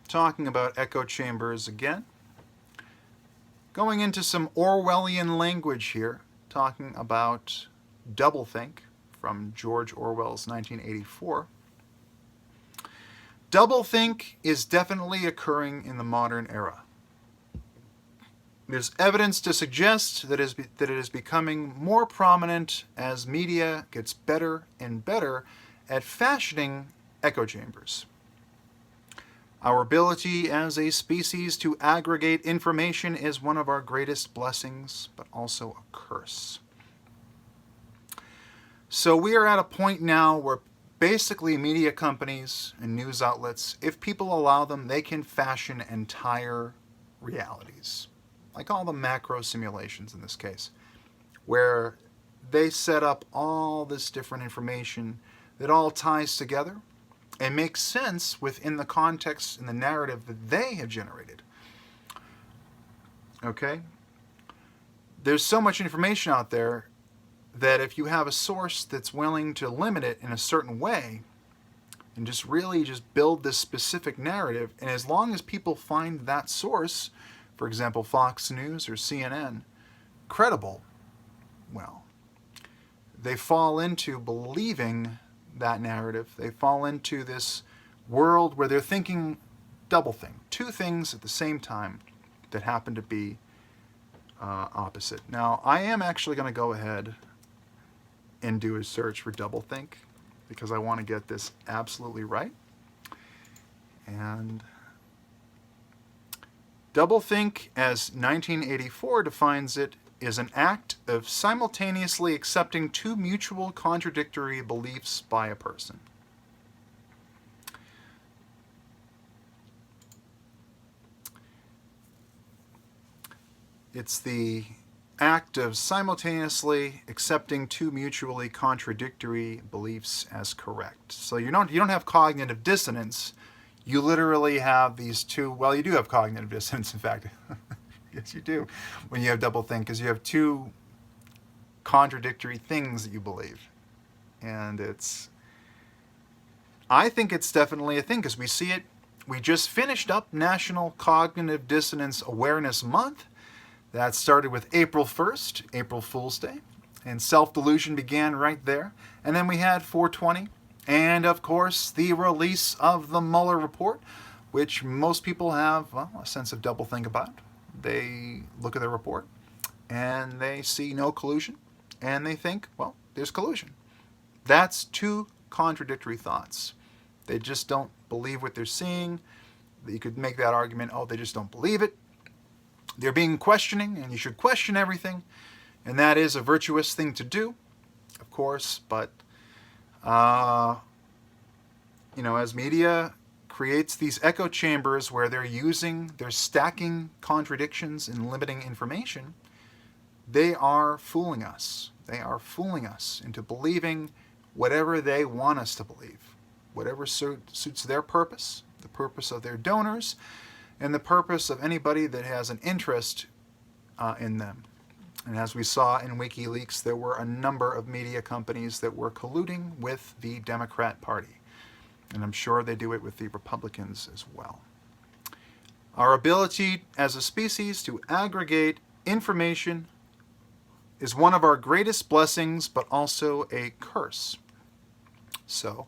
talking about echo chambers again. Going into some Orwellian language here, talking about doublethink from George Orwell's 1984. Doublethink is definitely occurring in the modern era. There's evidence to suggest that it is becoming more prominent as media gets better and better at fashioning echo chambers. Our ability as a species to aggregate information is one of our greatest blessings, but also a curse. So we are at a point now where basically media companies and news outlets, if people allow them, they can fashion entire realities. Like all the macro simulations in this case, where they set up all this different information that all ties together and makes sense within the context and the narrative that they have generated. Okay? There's so much information out there that if you have a source that's willing to limit it in a certain way and just really just build this specific narrative, and as long as people find that source, for example, Fox News or CNN, credible, well, they fall into believing that narrative. They fall into this world where they're thinking doublethink, two things at the same time that happen to be opposite. Now, I am actually going to go ahead and do a search for doublethink because I want to get this absolutely right. And doublethink, as 1984 defines it, is an act of simultaneously accepting two mutual contradictory beliefs by a person. It's the act of simultaneously accepting two mutually contradictory beliefs as correct. So you don't have cognitive dissonance. You literally have these two, well, you do have cognitive dissonance, in fact. Yes, you do, when you have doublethink, because you have two contradictory things that you believe. And I think it's definitely a thing, because we see it. We just finished up National Cognitive Dissonance Awareness Month. That started with April 1st, April Fool's Day, and self-delusion began right there. And then we had 420, and of course the release of the Mueller report, which most people have, well, a sense of doublethink about. They look at the report and they see no collusion and they think, well, there's collusion. That's two contradictory thoughts. They just don't believe what they're seeing. You could make that argument, oh, they just don't believe it. They're being questioning, and you should question everything, and that is a virtuous thing to do, of course, but as media creates these echo chambers where they're stacking contradictions and limiting information, they are fooling us. They are fooling us into believing whatever they want us to believe, whatever suits their purpose, the purpose of their donors, and the purpose of anybody that has an interest in them. And as we saw in WikiLeaks, there were a number of media companies that were colluding with the Democrat Party. And I'm sure they do it with the Republicans as well. Our ability as a species to aggregate information is one of our greatest blessings, but also a curse. So,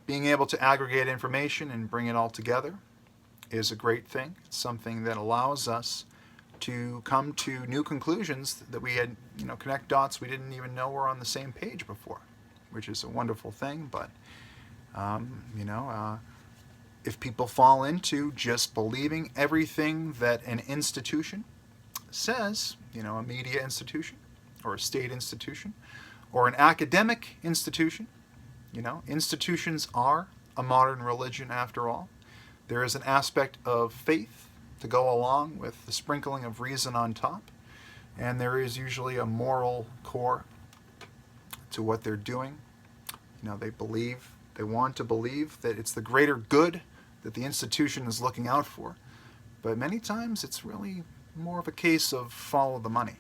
being able to aggregate information and bring it all together is a great thing. It's something that allows us to come to new conclusions that we had, connect dots we didn't even know were on the same page before, which is a wonderful thing. But, if people fall into just believing everything that an institution says, a media institution or a state institution or an academic institution, institutions are a modern religion after all. There is an aspect of faith to go along with the sprinkling of reason on top, and there is usually a moral core to what they're doing. They want to believe that it's the greater good that the institution is looking out for, but many times it's really more of a case of follow the money.